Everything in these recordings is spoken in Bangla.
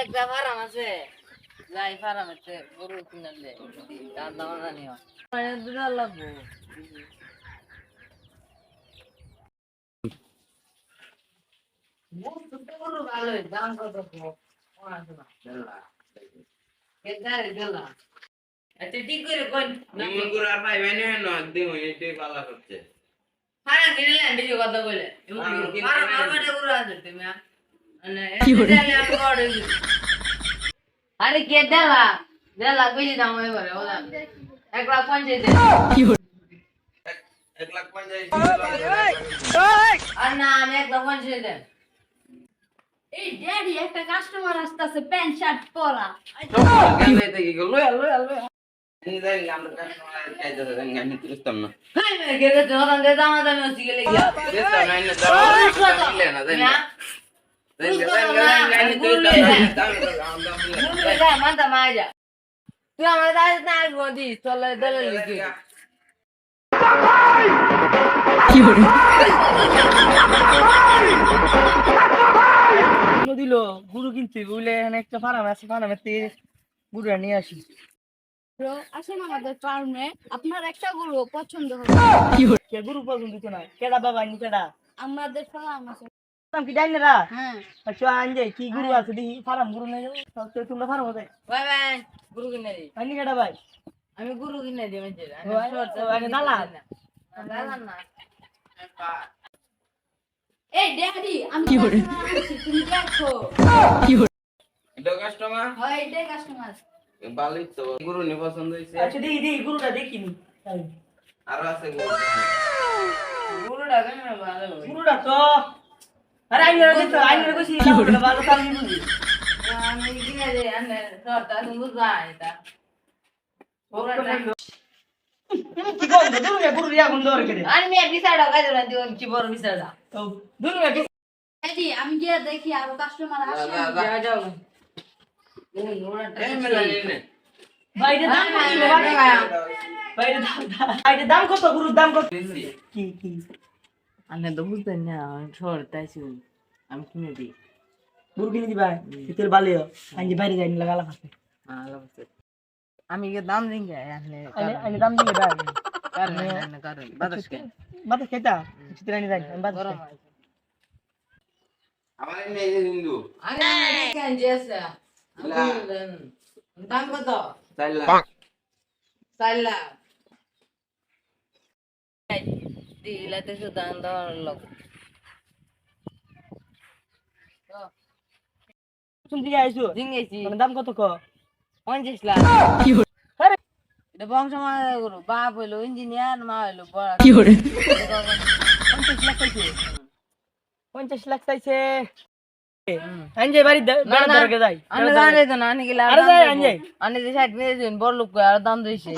একটা ফার্ম আছে যাই ফার্মেতে গরু কিনলে তার দাম জানি হয় দুটা লাগবো গরু ভালো দাম কত আচ্ছা ঠিক করে কোন গরু আর ভাই ভাই না দিন হইতে পালা করছে হ্যাঁ কিনলে বেশি কথা বলে আমার গরু আছে তুমি আরে কে দেলা দেলা বেশি দাম হয়ে পড়ে ওলা 1,50,000 আর না আমি 1,50,000 এই ড্যাডি একটা কাস্টমার আসতেছে প্যান্ট শার্ট পরা গালে থেকে গেল লয়া ni dai আমরা কাস্টমার কাজ করে আমি তুলতাম না হাই মে গেলে তো দাম দে দাম দাম হচ্ছে গেলে গিয়া দেতা নাই না দাম দিলে না দেন manda maja tu আমার দাঁড়িয়ে না গদি চলে দলে লিখে কি হলো দিল গুরু কিনতে বলে এখানে একটা ফার্ম আছে ফার্মেতে গুরু নিয়ে আসি ব্রো আসেন আমাদের ফার্মে আপনার একটা গরু পছন্দ হবে কি হলো কে গুরু পছন্দ তো না কেডা বাবা নি কেডা আমাদের ফার্ম আছে নাম কি জানি না হ্যাঁ আচ্ছা আনজে কি গুরু আছে দেখি ফার্ম গুরু নেই সব তোমরা ফার্ম আছে বাই বাই গুরু কিনে দি আনি কেডা ভাই আমি গুরু কিনে দি মজে আগে দালা দালা না এই ড্যাডি আমি কি হলো? তুমি দেখো কি হলো এটা কাস্টমার হয় এটাই কাস্টমার ভালোই তো গরু নি পছন্দ হইছে আচ্ছা দেখি দেখি গুরুটা দেখিনি আর আছে গুরুটা কেন ভালো গুরুটা তো আরে আইনে কইছি না ভালো কাজ দিবি আমি কিনে দি আনে সরটা তুমি যাই তা কি কই গুরু রিয়া গুন্দ আর কেডে আমি মে বিসাড়া কাজ না দিও কি বড় বিসাড়া তো দুনিয়া কি ড্যাডি আমি গিয়ে দেখি আর কাস্টমার আসে যাও যাও এই মেলা নে বাইরে দাম কত বাইরে দাম কত গুরুর দাম কত কি কি আনে তো বুঝতেন না সর তাইছি আমি কিনে দিই গুরু কিনে দিবা শীতের বালিও আইজি বাইরে যাই লাগালা ফাসে আমি কি দাম দিন গে আনে আইনে দাম দিবে ভাই কারণ না কারণ বাতাস কে বাতাস খেতা শীতের আইনে যাই বাতাস গরম আমার নেই হিন্দু আরে কেন যেছে দাম কত চাইলা 4 লাখ দিলাতে সুদান দর লোক তুমি দিকে আইছো জিঙ্গেছি মানে দাম কত ক 50 লাখ কি হলো এটা বংশ মানে গুরু বাপ হইলো ইঞ্জিনিয়ার মা হইলো বড় কি হলো 50 লাখ চাইছে 50 লাখ চাইছে আইনজে বাড়ি বেড়া দরকে যাই আনে জানে তো না আনে গেলে আরে যাই আইনজে আনে যে 60 মিনিট দিন বড় লোক আর দাম দিছে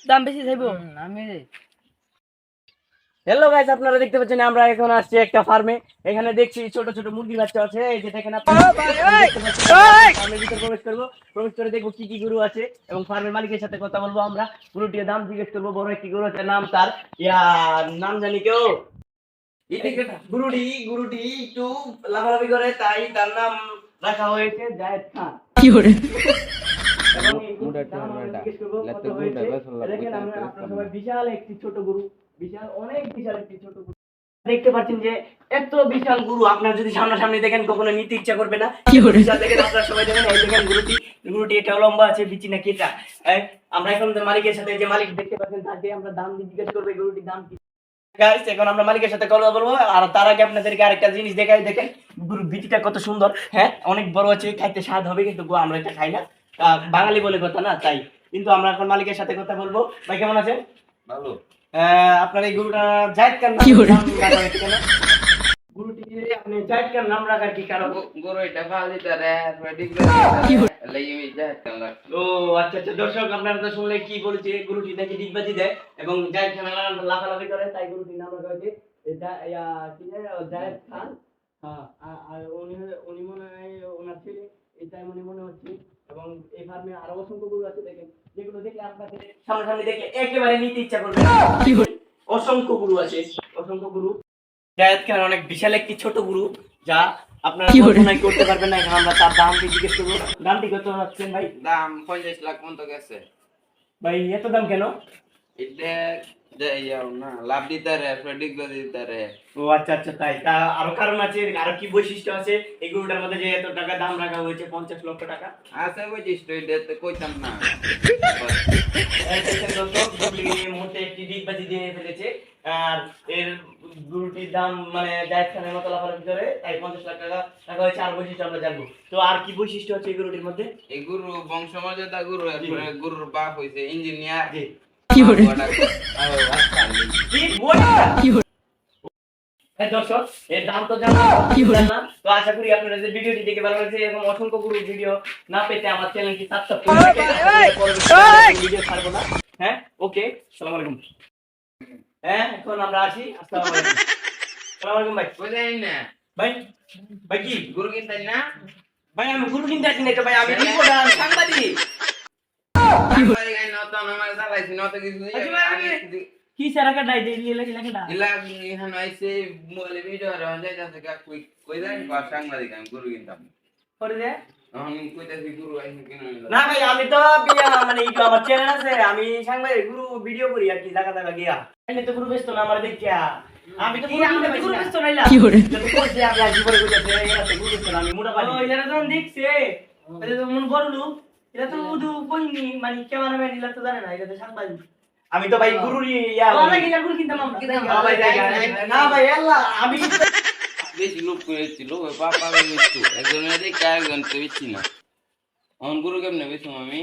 দাম বেশি চাইবো আমি হ্যালো গাইস আপনারা দেখতে পাচ্ছেন আমরা এখন আসছি একটা ফার্মে এখানে দেখছি ছোট ছোট মুরগির বাচ্চা আছে এই যে দেখেন আপনারা ফার্মের ভিতরে প্রবেশ করে দেখবো কি কি গরু আছে এবং ফার্মের মালিকের সাথে কথা বলবো আমরা গরুটির দাম জিজ্ঞেস করবো বড় একটি গরু আছে নাম তার নাম জানি কেউ এদিকে গুরুটি একটু লাফালাফি করে তাই তার নাম রাখা হয়েছে জায়েদ খান কি হলো এবং জিজ্ঞেস করবো কত হয়েছে। দেখেন আমরা আপনারা সবাই বিশাল একটি ছোট গরু অনেক বিশাল একটি ছোট গরু দেখতে পাচ্ছেন যে এত বিশাল গরু আপনারা যদি সামনাসামনি দেখেন কখনো নিতে ইচ্ছা করবে না কি হলো? বিশাল দেখেন আপনারা সবাই দেখেন এই দেখেন গরুটি এটা লম্বা আছে বিচি নাকি এটা আমরা এখন মালিকের সাথে যে মালিক দেখতে পাচ্ছেন তাকে আমরা দাম জিজ্ঞেস করবো এই গরুটির দাম কি গাইস এখন আমরা মালিকের সাথে কথা বলবো আর তার আগে আপনাদেরকে আরেকটা জিনিস দেখাই দেখেন গরুর বিচিটা কত সুন্দর হ্যাঁ অনেক বড় আছে খাইতে স্বাদ হবে কিন্তু আমরা এটা খাই না বাঙালি বলে কথা না তাই কিন্তু আমরা এখন মালিকের সাথে কথা বলবো ভাই কেমন আছেন ভালো আপনার এই গরুটা জায়েদ খান কি হলো? গরুটি আপনি জায়েদ খান নাম রাখার কি কারণ গরু এটা ভালো তারে রেডি কি হলো? করে লাগি যায় তাহলে ও আচ্ছা আচ্ছা দর্শক আপনারা তো শুনলে কি বলছে গরুটি নাকি ডিগবাজি দেয় এবং জায়েদ খান লাফালাফি করে তাই গরুটির নাম রাখা হয়েছে এটা কি জায়েদ খান আর উনি মনে হয় ওনার ছেলে এটাই মনে হচ্ছে এবং এই ফার্মে আরো অসংখ্য গরু আছে দেখেন যেগুলো দেখলে আপনাদের সামনাসামনি দেখলে একেবারে নিতে ইচ্ছা করবে না কি হলো অসংখ্য গরু আছে অসংখ্য গরু জায়েদ খান অনেক বিশাল একটি ছোট গরু যা আপনারা কল্পনাই করতে পারবেন না। এখন আমরা তার দামটি জিজ্ঞেস করবো। দামটি কত রাখছেন ভাই? দাম 50 লাখ মতো গেছে। ভাই এত দাম কেন? এটা যাইও না, লাভ দিতে রে, ফ্রেডিক দিতে রে। ও আচ্ছা আচ্ছা, তাই তা আরো কারণ আছে, আরো কি বৈশিষ্ট্য আছে এই গরুটার মধ্যে যে এত টাকা দাম রাখা হয়েছে 50 লক্ষ টাকা? আছে বুঝিস তো, এটা কইতাম না। এই দেখেন দর্শক, গরুটি এই মুহূর্তে একটি ডিগবাজি দিয়ে ফেলেছে। আর এর গরুটির দাম মানে জায়েদ খানের মতো লাফানোর ভিতরে, তাই 50 লাখ টাকা রাখা হয়েছে। আর বৈশিষ্ট্য আমরা জানবো। তো আর কি বৈশিষ্ট্য আছে এই গরুটির মধ্যে? এই গুরু বংশমর্যাদা গুরু, এরপরে গুরুর বাপ হইছে ইঞ্জিনিয়ার। জি। কি করে? কি বলটা? কি করে? হ্যাঁ দর্শক, এর দাম তো জানলাম কি বলে? না। তো আশা করি আপনারা যে ভিডিওটি দেখে ভালো লাগছে। এরকম অসংখ্য গুরু ভিডিও না পেতে আমার চ্যানেলটি সাবস্ক্রাইব করে ভিডিও ছাড়বো না। হ্যাঁ, ওকে, আসসালামু আলাইকুম। হ্যাঁ, এখন আমরা আসি। আসসালামু আলাইকুম। আসসালামু আলাইকুম ভাই। কই যাই না, ভাই ভাই কি গুরু কিনতাই না? ভাই আমি গুরু কিনতে আসি না তো ভাই, আমি রিপোর্টার, আমি সাংবাদিক। আমার গায় নত আমার জ্বালাইছি, নত কিছু কি সারাকা ডাই দিয়ে লাগা ইলা ইহান আইছে মোবাইলে ভিডিও আর যাইতাছে কা কই যাই বা সাংবাদিক, আমি গুরু কিনতাম। করে দে। আমি কইতাছি গুরু আইছে কিনা। না ভাই, আমি তো বিয়া মানে এই আমার চ্যানেল আছে, আমি সাংবাদিক গুরু ভিডিও করি আর কি, জায়গা জায়গা গিয়া। আমি তো গুরু ব্যস্ত না, আমার দেখিয়া আমি তো গুরু ব্যস্ত নাইলা। কি করে? যত কইছি আমি আজ করে কইতাছি এরা তো গুরু ব্যস্ত না, আমি মোটা পানি। ও এরা তো দেখছে, এটা তো মন বড় লোক, এটা তো উদু কইনি মানে কেমন হবে নিলা তো জানে না, এটা তো সাংবাদিক। আমি তো ভাই গুরুরই ইয়া ওরা গিলা গুরু কিনতাম আমরা। না ভাই না ভাই আল্লাহ, আমি বেশি লোক করেছিল ওই পাপা বেশি একজনের দেখে একজন তো বেশি না। আমার গুরু কেমনে বেশি আমি